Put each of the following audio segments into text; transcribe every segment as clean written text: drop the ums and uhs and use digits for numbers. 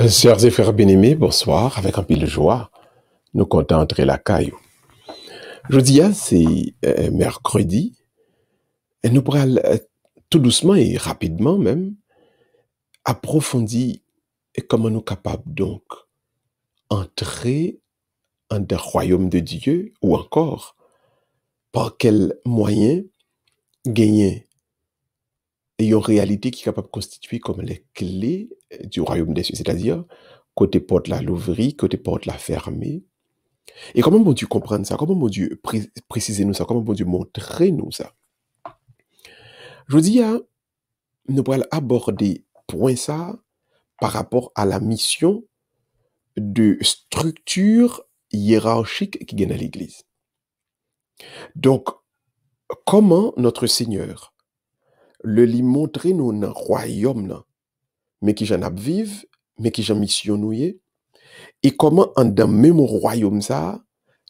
Sœurs et frères bien-aimés, bonsoir. Avec un pile de joie, nous comptons entrer la caillou. Jeudi, c'est mercredi. Et nous pourrons tout doucement et rapidement même approfondir comment nous sommes capables donc entrer dans le royaume de Dieu ou encore par quels moyens gagner une réalité qui est capable de constituer comme les clés du royaume des cieux, c'est-à-dire côté porte la l'ouvrir, côté porte la fermer. Et comment bon Dieu comprendre ça? Comment bon Dieu préciser nous ça? Comment bon Dieu montrer nous ça? Je dis, nous pourrons aborder point ça par rapport à la mission de structure hiérarchique qui gagne à l'Église. Donc, comment notre Seigneur le lui montrer nous dans le royaume, là, mais qui j'en a vivre, mais qui j'en mission nous y est, et comment en dans même royaume ça,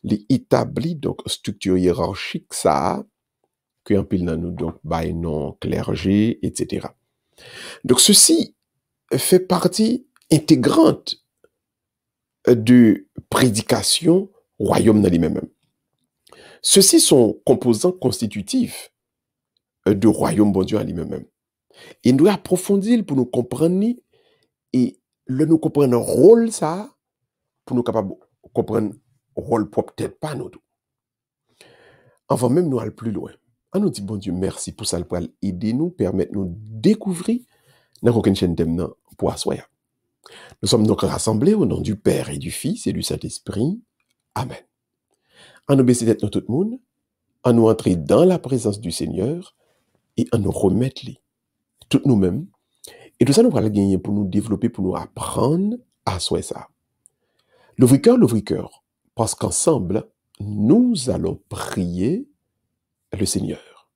les établit donc structure hiérarchique ça, que en pile dans nous donc by non clergé, etc. Donc ceci fait partie intégrante de prédication royaume dans lui-même. Ceux-ci sont composants constitutifs de royaume bon Dieu en lui-même. Et nous approfondir pour nous comprendre et nous comprendre le rôle ça pour nous capables comprendre rôle propre peut-être pas nous tout. Avant même nous aller plus loin. On nous dit bon Dieu merci pour ça pour aider nous permettre nous découvrir dans aucune chaîne thème pour asseoir. Nous sommes donc rassemblés au nom du Père et du Fils et du Saint-Esprit. Amen. En nous baisser d'être nous tout le monde, en nous entrer dans la présence du Seigneur et en nous remettre les toutes nous-mêmes. Et tout ça, nous allons gagner pour nous développer, pour nous apprendre à soi ça. L'ouvre cœur, parce qu'ensemble, nous allons prier le Seigneur.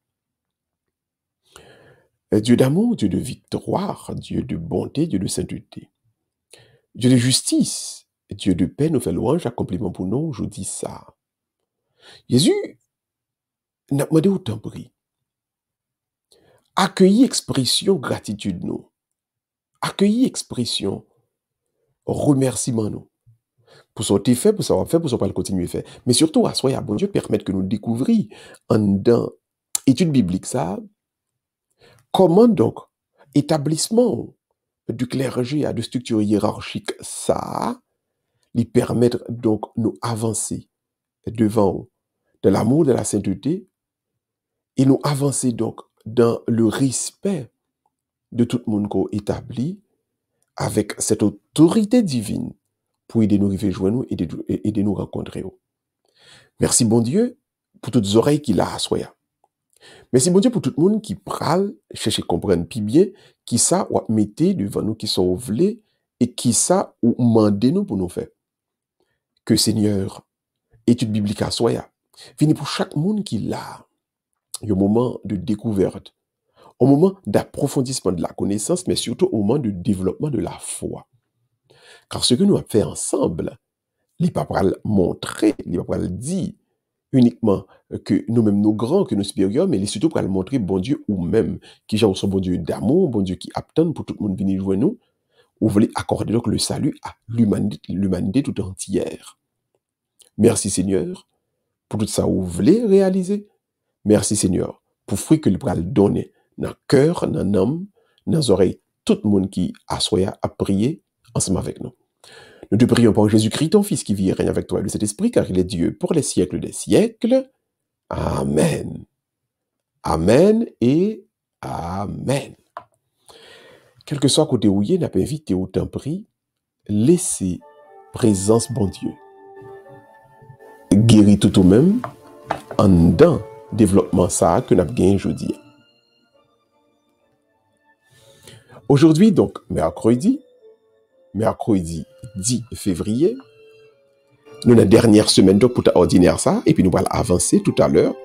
Dieu d'amour, Dieu de victoire, Dieu de bonté, Dieu de sainteté, Dieu de justice, Dieu de paix, nous fait louange, accomplissement pour nous, je dis ça. Jésus n'a demandé autant pris. Accueillir expression gratitude nous. Accueillir expression remerciement nous. Pour ce que fait, pour ça fait, pour ça pas continuer faire. Mais surtout, à soi, à bon Dieu, permettre que nous découvrions en dans étude biblique ça, comment donc établissement du clergé à de structure hiérarchique ça, lui permettre donc nous avancer devant de l'amour, de la sainteté, et nous avancer donc dans le respect de tout le monde qu'on établit avec cette autorité divine pour aider nous à rejoindre nous et aider nous rencontrer. Merci bon Dieu pour toutes les oreilles qu'il a à soi. Merci bon Dieu pour tout le monde qui pral chercher comprendre plus bien qui ça ou mettez devant nous qui sont voulés et qui ça ou mandez nous pour nous faire. Que Seigneur étude biblique à soi. Vini pour chaque monde qui l'a un moment de découverte, au moment d'approfondissement de la connaissance, mais surtout au moment de développement de la foi. Car ce que nous avons fait ensemble, il ne va pas le montrer, il ne va pas le dire uniquement que nous-mêmes, nous grands, que nous supérieurs, mais il est surtout pour le montrer, bon Dieu, ou même, qui j'ai son bon Dieu d'amour, bon Dieu qui attend pour tout le monde venir jouer nous, ou voulez accorder donc le salut à l'humanité tout entière. Merci Seigneur pour tout ça vous voulez réaliser. Merci Seigneur pour fruit que le bras donner dans le cœur, dans l'âme, dans les oreilles, tout le monde qui assoya à prier ensemble avec nous. Nous te prions par Jésus-Christ, ton Fils, qui vit et règne avec toi et de cet esprit, car il est Dieu pour les siècles des siècles. Amen. Amen et Amen. Quel que soit côté où il n'a pas invité autant pris, laissez présence bon Dieu. Guéris tout au même en dans développement ça que nous avons gagné aujourd'hui. Aujourd'hui, donc, mercredi 10 février, nous avons la dernière semaine donc pour ordinaire ça, et puis nous allons avancer tout à l'heure,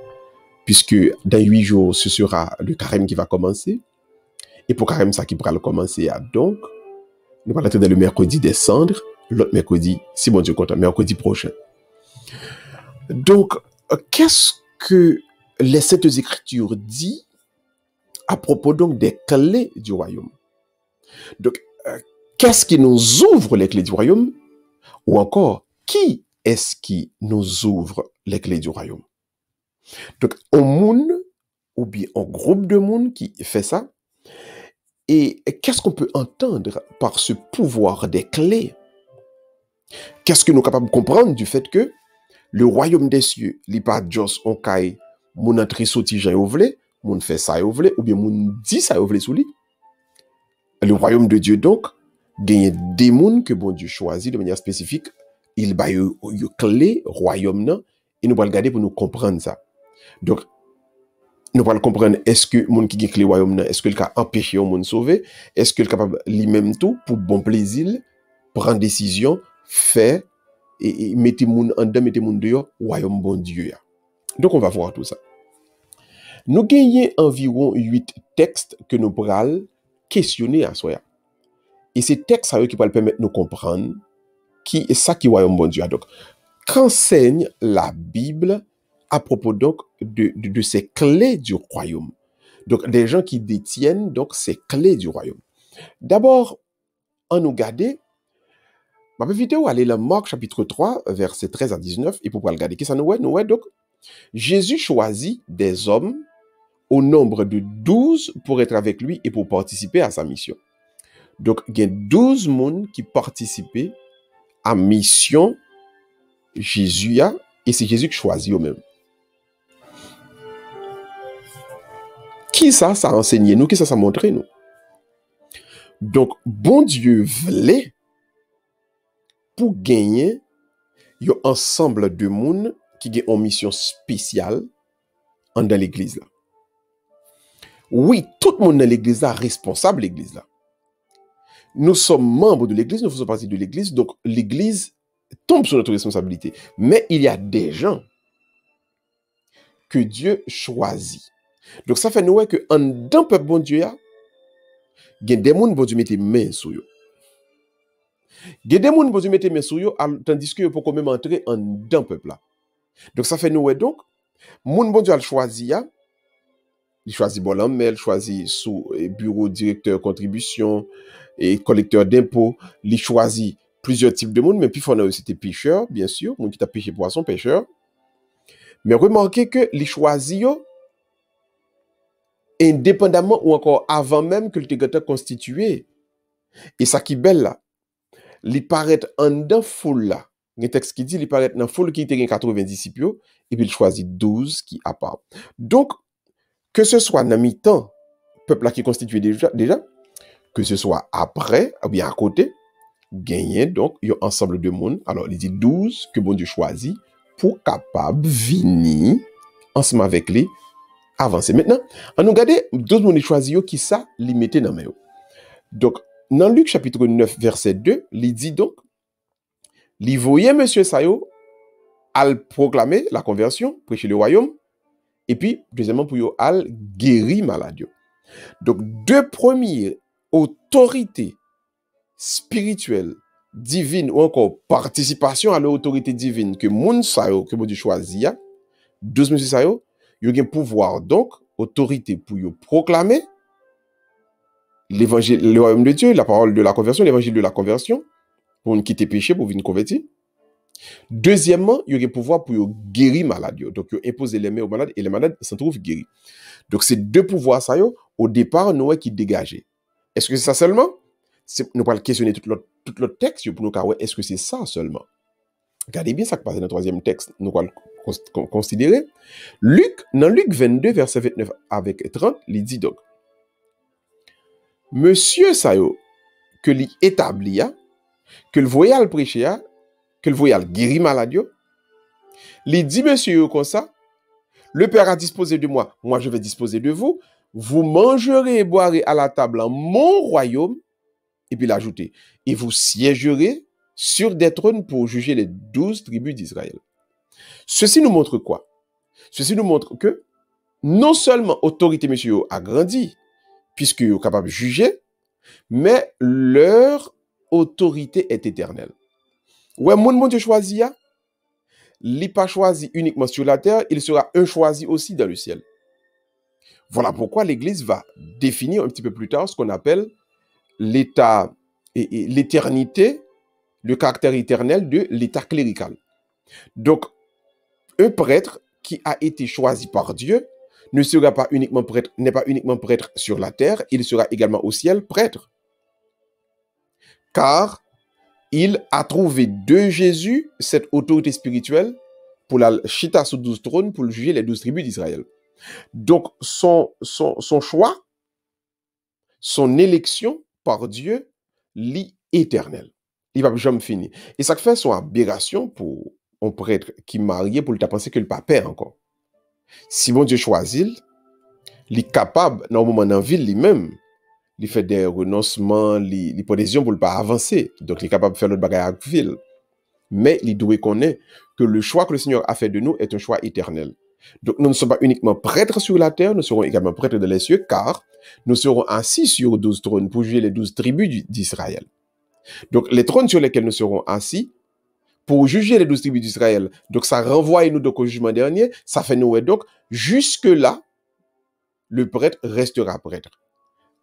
puisque dans 8 jours, ce sera le carême qui va commencer, et pour carême ça qui pourra le commencer, donc, nous allons attendre le mercredi des cendres, l'autre mercredi, si bon Dieu compte, mercredi prochain. Donc, qu'est-ce que les Saintes Écritures disent à propos donc des clés du royaume? Donc, qu'est-ce qui nous ouvre les clés du royaume? Ou encore, qui est-ce qui nous ouvre les clés du royaume? Donc, un monde, ou bien un groupe de monde qui fait ça, et qu'est-ce qu'on peut entendre par ce pouvoir des clés? Qu'est-ce que nous sommes capables de comprendre du fait que le royaume des cieux, li pas juste on caille, mon entrée sorti Jean Ovlé, mon fait ça Ovlé, ou bien mon dit ça Ovlé sous lui. Le royaume de Dieu, donc, gagne des mondes que bon Dieu choisit de manière spécifique. Il va y clé royaume nan, et nous allons regarder pour nous comprendre ça. Donc, nous allons comprendre est-ce que monde qui gagne clé royaume nan, est-ce que le cas empêcher au monde sauver, est-ce que le capable lui-même tout pour bon plaisir prendre décision, faire et mettre moun en dedans, mettre moun dehors, royaume bon Dieu. Donc on va voir tout ça. Nous gagnons environ 8 textes que nous pourrons questionner à soi. Et ces textes ça qui vont permettre de nous comprendre qui est ça qui royaume bon Dieu. Donc qu'enseigne la Bible à propos donc de ces clés du royaume. Donc des gens qui détiennent donc ces clés du royaume. D'abord, on nous garder ma vidéo aller dans Marc chapitre 3 verset 13 à 19 et pour regarder qui ça nous donc Jésus choisit des hommes au nombre de 12 pour être avec lui et pour participer à sa mission. Donc il y a 12 personnes qui participaient à mission Jésus a et c'est Jésus qui choisit eux-mêmes. Qui ça a enseigné nous, qui ça a montré nous. Donc bon Dieu voulait pour gagner un ensemble de monde qui ont une mission spéciale dans l'église là. Oui, tout le monde dans l'église là est responsable de l'église là. Nous sommes membres de l'église, nous faisons partie de l'église, donc l'église tombe sur notre responsabilité. Mais il y a des gens que Dieu choisit. Donc ça fait nous que en dans peuple bon Dieu il y a des gens bon Dieu mette main sur eux. Il y a des gens bon Dieu mette main sur eux tandis que pour quand même entrer en dans peuple là. Donc ça fait nous donc moun bon Dieu a choisi il choisit bon l'homme, mais il choisit sous bureau directeur contribution et collecteur d'impôts, il choisit plusieurs types de monde, mais puis il c'était pêcheur, bien sûr, monde qui t'a pêché poisson, pêcheur. Mais remarquez que il choisit indépendamment ou encore avant même que le te constitué. Et ça qui belle là, il paraît en dans foule là. Il y a un texte qui dit il paraît dans foule qui était 90 disciples et puis il choisit 12 qui à part. Donc que ce soit dans mi-temps, peuple là qui constitué déjà, que ce soit après, ou bien à côté, gagner donc un ensemble de monde. Alors, il dit 12 que bon Dieu choisit pour capable venir ensemble avec lui, avancer. Maintenant, on nous regarde 12 monde choisi qui ça, li mette dans main. Donc, dans Luc chapitre 9, verset 2, il dit donc, il voyait monsieur Sayo al proclamer la conversion, prêcher le royaume, et puis, deuxièmement, pour yo al guérir malade. Donc, deux premières autorités spirituelles, divines, ou encore participation à l'autorité divine que moun sayo, que bon Dieu choisit, 12 monsieur sayo, yo gen pouvoir, donc, autorité pour yo proclamer l'évangile, le royaume de Dieu, la parole de la conversion, l'évangile de la conversion, pour nous quitter péché, pour venir convertir. Deuxièmement, il y a un pouvoir pour guérir malade. Donc, il imposer les mains aux malades et les malades se trouvent guéris. Donc, ces deux pouvoirs, ça, au départ, nous qui dégager. Est-ce que c'est ça seulement? Nous allons questionner tout l'autre texte pour nous dire, est-ce que c'est ça seulement? Regardez bien ça qui passe dans le troisième texte. Nous allons considérer. Dans Luc 22, verset 29 avec 30, il dit donc, Monsieur Sayo, que l'établi, que le voyal prêcher, que le voyal guéri malade, il dit monsieur comme ça, le Père a disposé de moi, moi je vais disposer de vous, vous mangerez et boirez à la table en mon royaume, et puis l'ajouter, et vous siégerez sur des trônes pour juger les 12 tribus d'Israël. Ceci nous montre quoi? Ceci nous montre que non seulement autorité monsieur a grandi, puisque vous êtes capable de juger, mais leur autorité est éternelle. Ouais, mon Dieu choisi, il n'est pas choisi uniquement sur la terre, il sera un choisi aussi dans le ciel. Voilà pourquoi l'Église va définir un petit peu plus tard ce qu'on appelle l'état l'éternité, le caractère éternel de l'état clérical. Donc, un prêtre qui a été choisi par Dieu ne sera pas uniquement prêtre, n'est pas uniquement prêtre sur la terre, il sera également au ciel prêtre. Car il a trouvé de Jésus cette autorité spirituelle pour la chita sous 12 trônes, pour juger les 12 tribus d'Israël. Donc, son choix, son élection par Dieu, l'éternel. Il va jamais finir. Et ça fait son aberration pour un prêtre qui est marié pour lui penser que le pape est encore. Si bon Dieu choisit, il est capable, dans le moment dans la ville, lui-même, il fait des renoncements, il prend des décisions pour ne pas avancer. Donc, il est capable de faire l'autre bagaille à la ville. Mais il doit connaître que le choix que le Seigneur a fait de nous est un choix éternel. Donc, nous ne sommes pas uniquement prêtres sur la terre, nous serons également prêtres dans les cieux, car nous serons assis sur 12 trônes pour juger les 12 tribus d'Israël. Donc, les trônes sur lesquels nous serons assis, pour juger les 12 tribus d'Israël, donc ça renvoie nous donc au jugement dernier, ça fait nous, donc, jusque-là, le prêtre restera prêtre.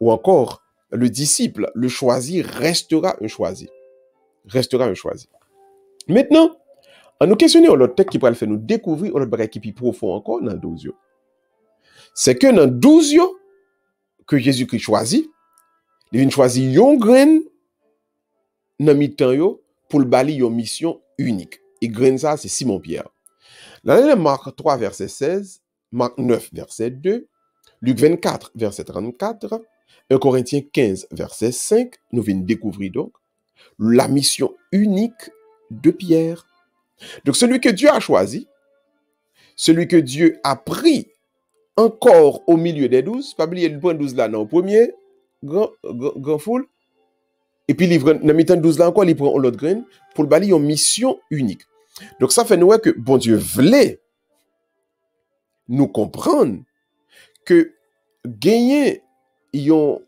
Ou encore, le disciple, le choisi, restera un choisi. Restera un choisi. Maintenant, en nous questionnant l'autre texte qui pourrait faire nous découvrir un autre bagage qui est plus profond encore dans 12. C'est que dans 12 que Jésus-Christ choisit, il vient choisir yon grain dans mi-temps pour le bali yon mission unique. Et grain ça, c'est Simon-Pierre. Dans Marc 3, verset 16, Marc 9, verset 2, Luc 24, verset 34, 1 Corinthiens 15, verset 5, nous venons découvrir donc la mission unique de Pierre. Donc celui que Dieu a choisi, celui que Dieu a pris encore au milieu des 12, pas oublier le point 12 là, non, premier, grand foule, et puis dans le mi-temps 12 là encore, il prend l'autre grain pour le balayer une mission unique. Donc ça fait nous que bon Dieu voulait nous comprendre que gagner une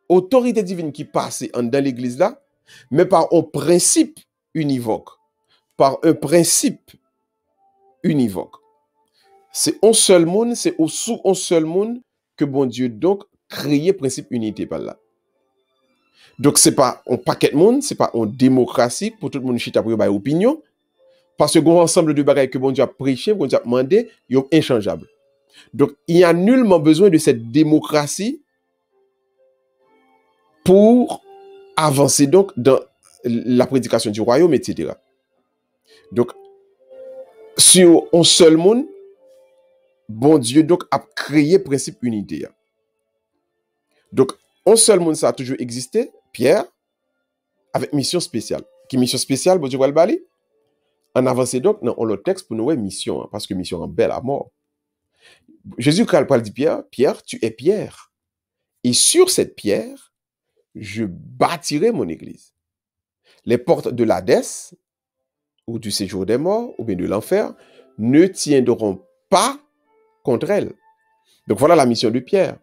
autorité divine qui passe dans l'église là, mais par un principe univoque. Par un principe univoque. C'est un seul monde, c'est sous un seul monde que bon Dieu donc créé principe unité par là. Donc c'est pas un paquet de monde, c'est pas une démocratie pour tout le monde chita pour avoir opinion, parce que un ensemble de bagages que bon Dieu a prêché, bon Dieu a demandé, ils sont inchangeables. Donc il n'y a nullement besoin de cette démocratie pour avancer donc dans la prédication du royaume, etc. Donc, sur un seul monde, bon Dieu donc a créé principe unité. Donc, un seul monde, ça a toujours existé, Pierre, avec mission spéciale. Qui mission spéciale, bon Dieu va le balayer. En avancé donc, dans le texte pour nous, mission, parce que mission en belle à mort. Jésus-Christ parle dit Pierre, Pierre, tu es Pierre. Et sur cette pierre, je bâtirai mon église. Les portes de l'Hadès, ou du séjour des morts, ou bien de l'enfer, ne tiendront pas contre elle. Donc voilà la mission de Pierre.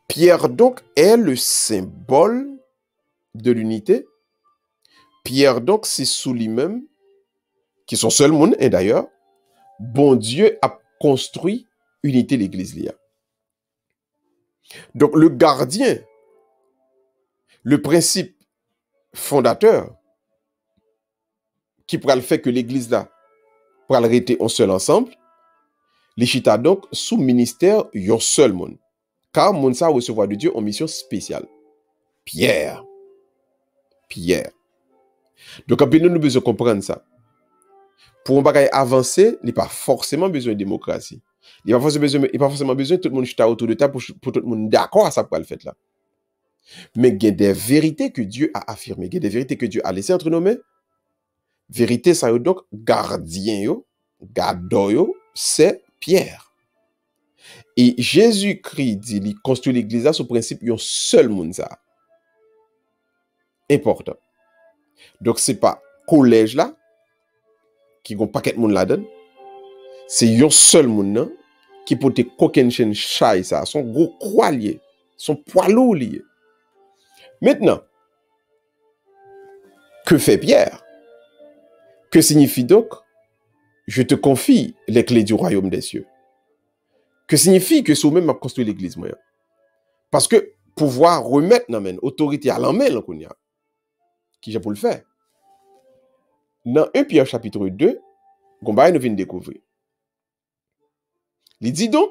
Pierre donc est le symbole de l'unité. Pierre donc c'est sous lui-même, qui est son seul monde, et d'ailleurs, bon Dieu a construit unité l'église. Donc le gardien, le principe fondateur, qui pourra le faire que l'église là pourra le rester en seul ensemble, les chita donc sous ministère yon seul monde. Car moun sa recevoir de Dieu en mission spéciale. Pierre. Pierre. Donc en nous besoin de comprendre ça. Pour un bagage avancer, il n'y a pas forcément besoin de démocratie. Il n'y a pas forcément besoin de tout le monde chita autour de table pour tout le monde d'accord à ça pour le faire là. Mais il y a des vérités que Dieu a affirmées, il y a des vérités que Dieu a laissées entre nos mains. Vérité, ça y est donc gardien, gardo, c'est Pierre. Et Jésus-Christ dit, il construit l'église sous principe, il y a un seul monde ça. Important. Donc, ce n'est pas collège là, qui a un paquet de monde là-dedans. C'est un seul monde qui peut être coquin chen chai ça, son gros croix lié, son poids lourd lié. Maintenant, que fait Pierre? Que signifie donc, je te confie les clés du royaume des cieux? Que signifie que c'est même à construire l'église? Parce que pouvoir remettre l'autorité à la main, qui j'ai pour le faire. Dans 1 Pierre chapitre 2, Gombaye nous vient de découvrir. Il dit donc,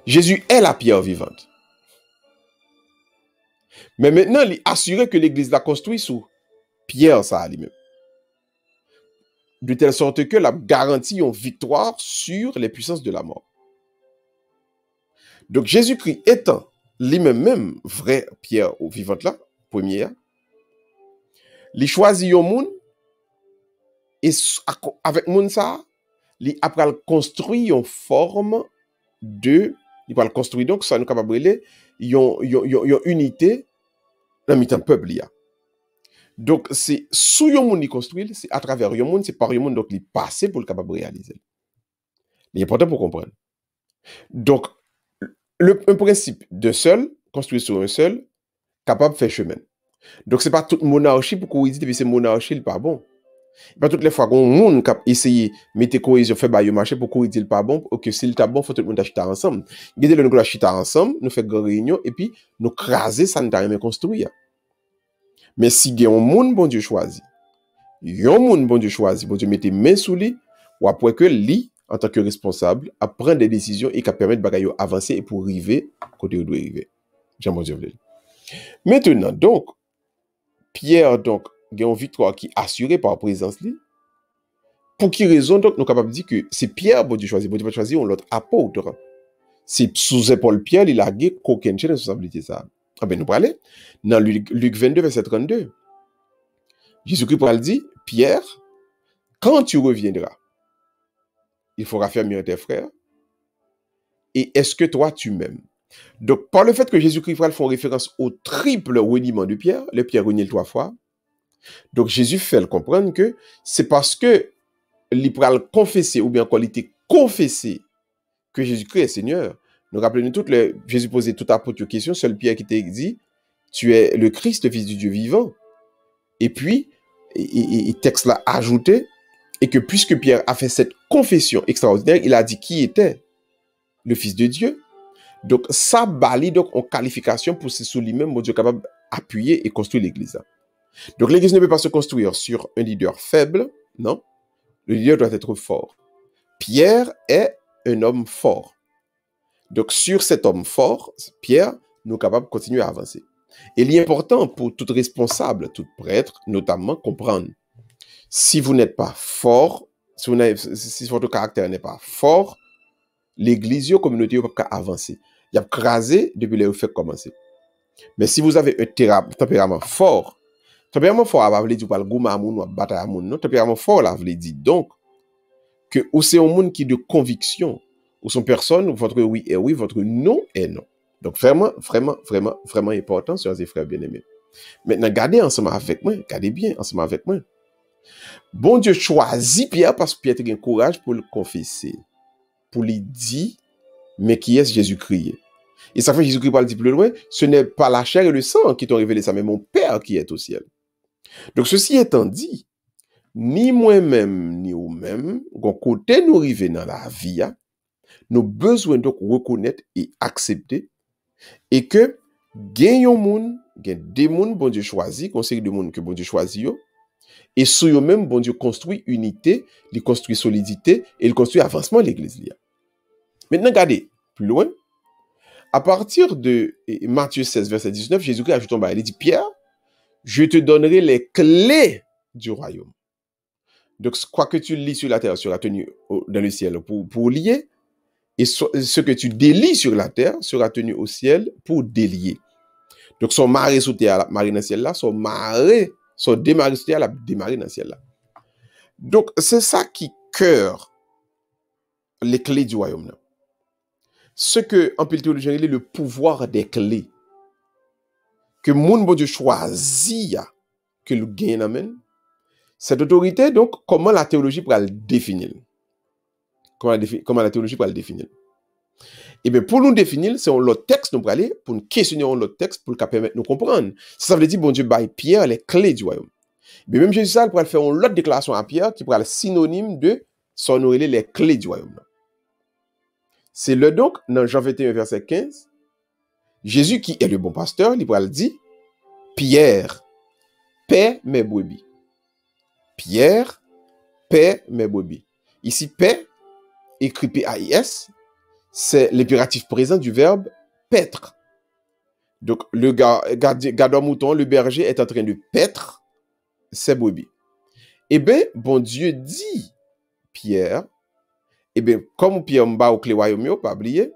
Jésus est la pierre vivante. Mais maintenant, il est assuré que l'église l'a construit sous pierre, ça lui-même. De telle sorte que la garantie une victoire sur les puissances de la mort. Donc, Jésus-Christ étant lui-même vraie pierre vivante là, première, il choisit un monde et avec monde ça, il après construit une forme de, il va le construire donc ça nous capable de une unité dans le peuple là. Donc c'est sous un monde qui construit, c'est à travers un monde, c'est par un monde donc il passe pour le capable de réaliser. C'est important pour comprendre. Donc un principe de seul, construit sur un seul, capable de faire chemin. Donc c'est pas toute monarchie pour qu'on dise que c'est monarchie pas bon. Pas toutes les fois qu'on monde cap essayer mettre cohésion fait bailler marché pour qu'on dise pas bon que s'il t'a bon faut tout le monde acheter ensemble. Guider le nous acheter ensemble, nous faire une réunion et puis nous craser ça nous rien construire. Mais si il y a un monde bon Dieu choisi, il y a un monde bon Dieu choisi, bon Dieu mette main sous lui ou après que lui en tant que responsable à prendre des décisions et qui permettre bagaille avancer et pour arriver côté où doit arriver. Jean bon Dieu. Maintenant donc Pierre donc il y a une victoire qui est assurée par la présence li. Pour qui raison donc nous capables de dire que c'est Pierre bon Dieu choisi, bon Dieu pas choisir l'autre apôtre. C'est sous épaule Pierre il a gagné qu'aucune responsabilité ça. Ah ben nous parler dans Luc 22 verset 32. Jésus-Christ parle dit Pierre, quand tu reviendras, il faudra fermer tes frères. Et est-ce que toi tu m'aimes? Donc par le fait que Jésus-Christ fait référence au triple reniement de Pierre, le Pierre renie 3 fois. Donc Jésus fait le comprendre que c'est parce que il pral confesser ou bien quand il était confessé que Jésus-Christ est Seigneur. Nous rappelons toutes les Jésus posait tout apôtre question, seul Pierre qui t'a dit tu es le Christ, le fils du Dieu vivant. Et puis et texte là ajouté et que puisque Pierre a fait cette confession extraordinaire, il a dit qui était le fils de Dieu. Donc ça valide donc en qualification pour ce sous lui-même mon Dieu capable d'appuyer et construire l'église. Donc l'église ne peut pas se construire sur un leader faible, non. Le leader doit être fort. Pierre est un homme fort. Donc sur cet homme fort, Pierre, nous sommes capables de continuer à avancer. Et il est important pour tout responsable, tout prêtre, notamment, comprendre. Si vous n'êtes pas fort, si votre caractère n'est pas fort, l'église, la communauté, ne peut pas avancer. Il y a crasé depuis les faits commencer. Mais si vous avez un tempérament fort, tempérament fort, ça veut dire que vous ne pouvez pas battre à moun. Tempérament fort, ça veut dire donc que ou c'est un monde qui est de conviction, ou son personne, votre oui est oui, votre non est non. Donc vraiment, vraiment, vraiment, vraiment important, sœurs et frères bien-aimés. Maintenant, gardez ensemble avec moi, gardez bien ensemble avec moi. Bon Dieu choisit Pierre parce que Pierre a le courage pour le confesser, pour lui dire, mais qui est Jésus-Christ? Et ça fait Jésus-Christ parle plus loin, ce n'est pas la chair et le sang qui t'ont révélé ça, mais mon Père qui est au ciel. Donc ceci étant dit, ni moi-même, ni vous-même, quand côté nous arriver dans la vie, nous besoin donc reconnaître et accepter et que gagnons monde, gagne des monde bon Dieu choisi, conseil de monde que bon Dieu choisit yo, et sur eux même bon Dieu construit unité, il construit solidité et il construit avancement l'église là. Maintenant regardez plus loin. À partir de Matthieu 16 verset 19, Jésus-Christ ajoute en bas, il dit Pierre, je te donnerai les clés du royaume. Donc quoi que tu lis sur la terre sera tenu dans le ciel pour lier. Et ce que tu délies sur la terre sera tenu au ciel pour délier. Donc, son maré sous terre, maré dans le ciel là, son démarré sous terre, la démarré dans le ciel là. Donc, c'est ça qui cœur les clés du royaume là. Ce que, en théologie, il est le pouvoir des clés. Que moun bon Dieu choisit, que le gain amène. Cette autorité, donc, comment la théologie pourra le définir? Comment la théologie pourra le définir? Et bien, pour nous définir, c'est l'autre texte, nous pour aller, pour nous questionner l'autre texte, pour le permettre de nous comprendre. Ça veut dire, bon Dieu, bail Pierre les clés du royaume. Mais même Jésus, ça, il pourrait faire une autre déclaration à Pierre, qui pourrait être synonyme de sonorer les clés du royaume. C'est le donc, dans Jean 21, verset 15, Jésus, qui est le bon pasteur, il pourrait dire, Pierre, paie mes brebis. Pierre paie mes brebis. Ici, paie, écrit P-A-I-S, c'est l'impératif présent du verbe paître. Donc, le gardeur mouton, le berger, est en train de paître ses brebis. Eh bien, bon Dieu dit, Pierre, eh bien, comme Pierre m'a au clé royaume, pas oublier,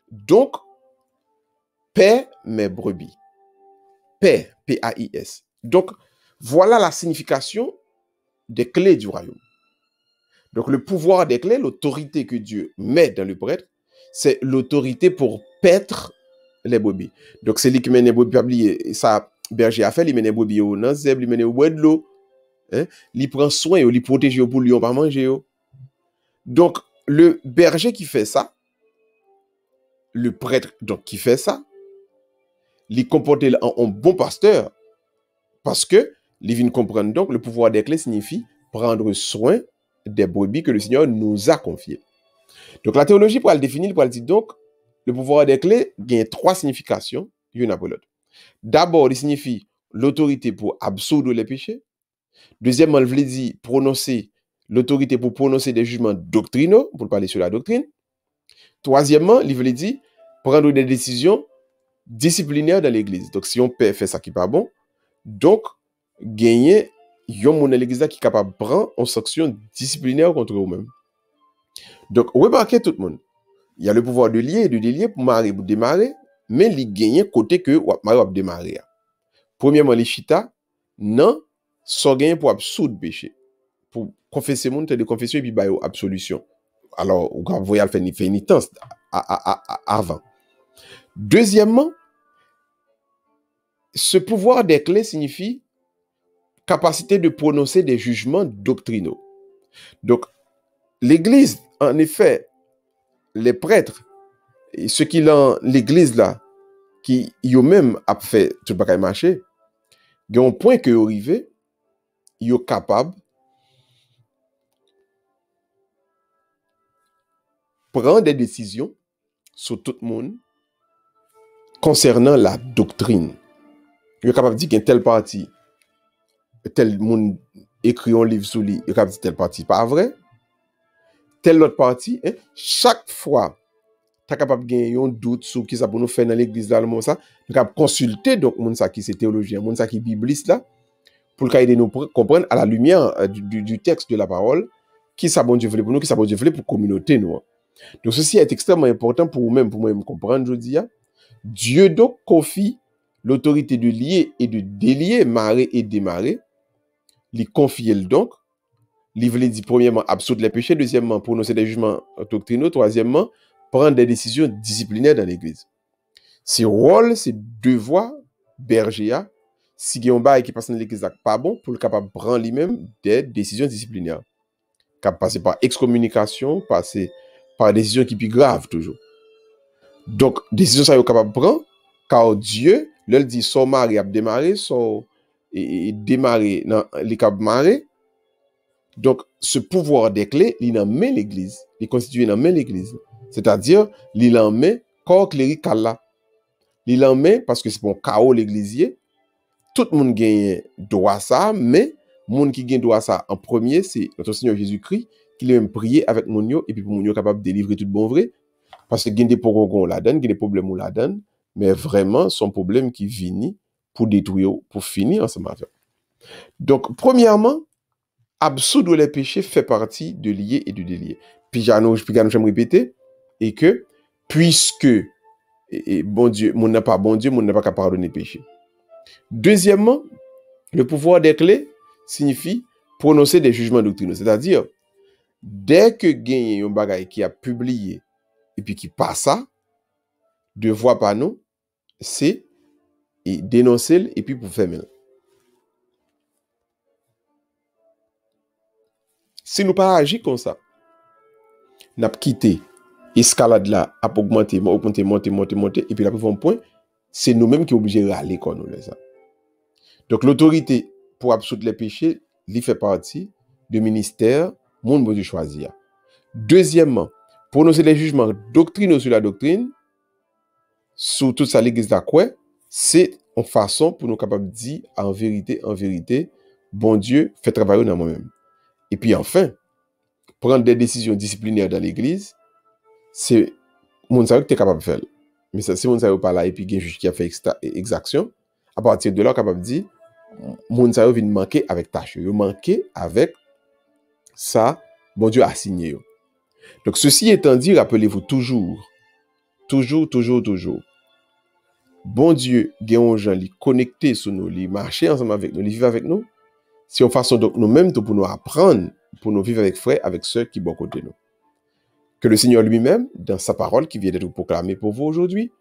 donc, paie mes brebis. Paie, P-A-I-S. Donc, voilà la signification des clés du royaume. Donc, le pouvoir des clés, l'autorité que Dieu met dans le prêtre, c'est l'autorité pour paître les brebis. Donc, c'est lui qui mène les brebis, pas oublier, ça, berger a fait, il mène les brebis au nan zèbre, il mène au bois de l'eau, hein? Il prend soin, il protège pour lui, on pas manger. Donc, le berger qui fait ça, le prêtre donc qui fait ça, il comporte en bon pasteur, parce que il vient comprendre donc le pouvoir des clés signifie prendre soin des brebis que le Seigneur nous a confiées. Donc la théologie pour le définir, pour le dire donc, le pouvoir des clés gagne trois significations, une après l'autre. D'abord, il signifie l'autorité pour absoudre les péchés. Deuxièmement, il veut dire prononcer l'autorité pour prononcer des jugements doctrinaux, pour parler sur la doctrine. Troisièmement, il veut dire prendre des décisions disciplinaires dans l'église. Donc, si on fait ça qui n'est pas bon, donc, gagner yon moun dans l'église qui est capable de prendre une sanction disciplinaire contre eux-mêmes. Donc, remarquez tout le monde. Il y a le pouvoir de lier et de délier pour marier, pour démarrer, mais il gagne côté que marier ou démarrer. Premièrement, les chita, non, sans gagner pour absoudre péché. Pour confesser moun, de confession et puis bah absolution. Alors, vous voyez, faire une pénitence avant. Deuxièmement, ce pouvoir des clés signifie capacité de prononcer des jugements doctrinaux. Donc, l'Église, en effet, les prêtres, et ceux qui l'ont l'Église là, qui eux-mêmes a fait tout le marché, il y a un point que vous arrivez, ils sont capables de prendre des décisions sur tout le monde concernant la doctrine. Ils sont capables de dire qu'il y a telle partie, tel monde écrit un livre sur lui, il est capable de dire telle partie pas vrai, telle autre partie, hein, chaque fois, tu es capable de gagner un doute sur qui ça pour nous faire dans l'église là, ça, tu es capable de consulter donc monde ça qui c'est théologien, monde ça qui bibliste là, pour qu'il aide nous comprendre à la lumière du texte de la parole, qui ça bon Dieu voulait pour nous, qui ça bon Dieu voulait pour la communauté nous. Donc ceci est extrêmement important pour vous-même, pour moi-même comprendre, je dis, Dieu donc confie l'autorité de lier et de délier, marrer et démarrer, lui confier le donc, lui veut dire premièrement absoudre les péchés, deuxièmement prononcer des jugements doctrinaux, troisièmement prendre des décisions disciplinaires dans l'église. C'est rôle, c'est devoir berger, si il y a un bail qui passe dans l'église pas bon, pour le capable de prendre lui-même des décisions disciplinaires. Capable passer par excommunication, passer par décision qui est plus grave toujours. Donc, décision ça est capable de prendre, car Dieu, lui dit son mari a démarré, son démarrer dans les cap maré. Donc ce pouvoir des clés, il en met l'église, il constitue dans main l'église. C'est-à-dire, il en met corps clérical là. Il en met parce que c'est pour chaos l'églisier. Tout le monde gagne droit à ça, mais le monde qui gagne droit à ça en premier, c'est notre Seigneur Jésus-Christ qui lui même prié avec mon yo et puis pour mon yo capable de délivrer tout bon vrai. Parce que gagne des porogons la donne, gagne des problèmes ou la donne, mais vraiment son problème qui vient pour détruire, pour finir ensemble avec. Donc, premièrement, absoudre les péchés fait partie de lier et de délier. Puis j'aime répéter, et que, puisque, bon Dieu, mon n'a pas bon Dieu, mon n'a pas qu'à pardonner péché. Deuxièmement, le pouvoir des clés signifie prononcer des jugements doctrinaux. C'est-à-dire, dès que gagne un bagage qui a publié, et puis qui passe ça, de voix par nous, c'est dénoncer et puis pour faire mal. Si nous pas agir comme ça, nous avons quitté l'escalade là, à augmenter, monter, et puis là, pour un point, c'est nous-mêmes qui sommes obligés de râler quand nous ça. Donc l'autorité pour absoudre les péchés, il fait partie du ministère, monde doit choisir. Deuxièmement, prononcer les jugements doctrinaux sur la doctrine, sur toute sa l'église là, c'est en façon pour nous capables de dire en vérité, bon Dieu, fait travailler dans moi-même. Et puis enfin, prendre des décisions disciplinaires dans l'église, c'est mon savait que tu es capable de faire. Mais ça, si mon savait pas là et puis il y a un juge qui a fait exaction, à partir de là, capable de dire, mon savait vient manquer avec tâche. Il manquer avec ça, bon Dieu a signé. Donc, ceci étant dit, rappelez-vous toujours, bon Dieu, gagne gens, li connecter sur nous, li marcher ensemble avec nous, li vivre avec nous. Si on façon donc nous-mêmes pour nous apprendre, pour nous vivre avec frères, avec ceux qui bon côté nous. Que le Seigneur lui-même, dans sa parole qui vient d'être proclamée pour vous aujourd'hui,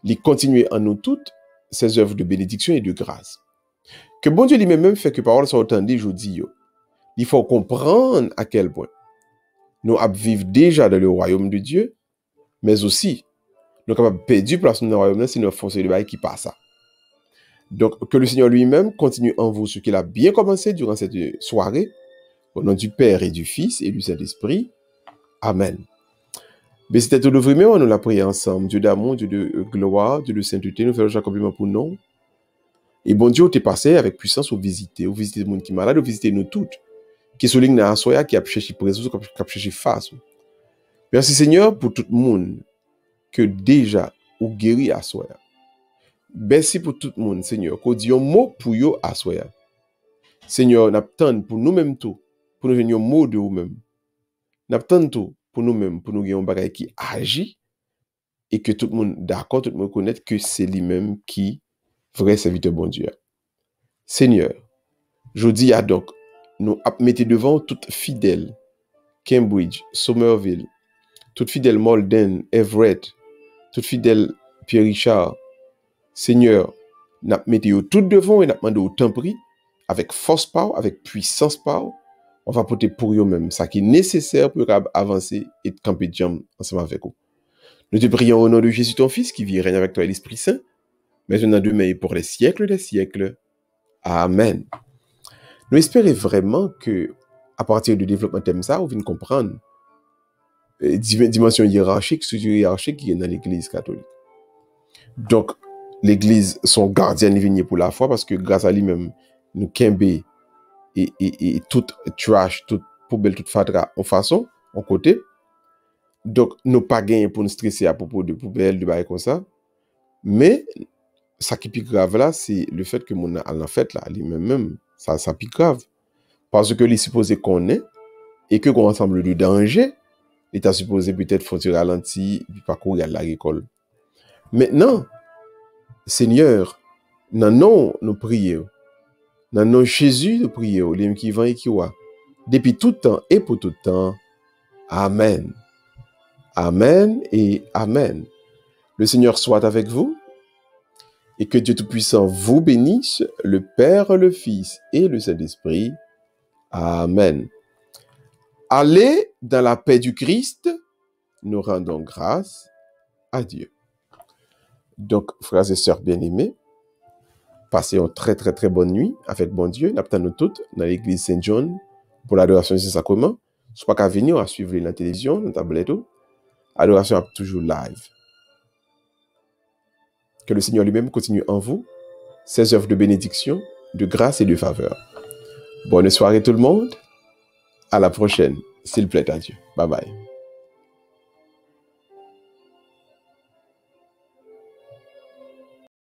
lui continue en nous toutes ses œuvres de bénédiction et de grâce. Que bon Dieu lui-même fait que parole soit entendues aujourd'hui. Il faut comprendre à quel point nous vivons déjà dans le royaume de Dieu, mais aussi nous sommes capables de perdre place dans le royaume si nous faisons le bail qui passe ça. Donc, que le Seigneur lui-même continue en vous ce qu'il a bien commencé durant cette soirée, au nom du Père et du Fils et du Saint-Esprit. Amen. Mais c'était tout le vrai, nous l'a prié ensemble. Dieu d'amour, Dieu de gloire, Dieu de sainteté, nous faisons chaque compliment pour nous. Et bon Dieu, t'es passé avec puissance au visiter le monde qui est malade, au visiter nous toutes, qui souligne dans la soya, qui a cherché présence, qui a cherché face. Merci Seigneur pour tout le monde que déjà ou guéri à soya. Merci pour tout le monde, Seigneur, qu'on dit un mot pour yo à soya. Seigneur, n'attend pour nous-mêmes tout, pour nous venir un mot de nous-mêmes. N'attend tout pour nous-mêmes, pour nous gagner un bagage qui agit et que tout le monde d'accord, tout le monde connaît que c'est lui-même qui vrai serviteur bon Dieu. Seigneur, je dis à donc, nous mettez devant toute fidèle Cambridge, Somerville, toute fidèle Malden, Everett, toute fidèle Pierre Richard. Seigneur, nous mettez tout devant et nous demandons autant prix, avec force power, avec puissance power, on va porter pour eux-mêmes ça qui est nécessaire pour avancer et camper de jambes ensemble avec vous. Nous te prions au nom de Jésus ton Fils qui vit et règne avec toi et l'Esprit Saint, maintenant demain et pour les siècles des siècles. Amen. Nous espérons vraiment que, à partir du développement de thème ça, vous venez comprendre dimension hiérarchique, structure hiérarchique qui est dans l'Église catholique. Donc, l'Église, son gardien est pour la foi parce que grâce à lui-même, nous kembe et toute trash, toute poubelle, toute fatra en façon, en côté. Donc, nous pas gagné pour nous stresser à propos de poubelle, de bail comme ça. Mais, ça qui est plus grave là, c'est le fait que mon en fait là, lui-même, ça plus grave. Parce que les supposé qu'on est, et que qu'on ensemble de danger, il est supposé peut-être faut se ralentir, puis parcourir à l'école. Maintenant, Seigneur, non, nous prions. Non, Jésus, nous prions, les qui vont et qui voient. Depuis tout temps et pour tout temps. Amen. Amen et Amen. Le Seigneur soit avec vous et que Dieu Tout-Puissant vous bénisse, le Père, le Fils et le Saint-Esprit. Amen. Allez dans la paix du Christ, nous rendons grâce à Dieu. Donc, frères et sœurs bien-aimés, passez une très très très bonne nuit avec bon Dieu. Nous attendons toutes dans l'église Saint-John pour l'adoration du Saint-Sacrement. Je ne pas qu'à venir à suivre la télévision, la tablette. Adoration est toujours live. Que le Seigneur lui-même continue en vous ses œuvres de bénédiction, de grâce et de faveur. Bonne soirée tout le monde. À la prochaine, s'il plaît à Dieu. Bye bye.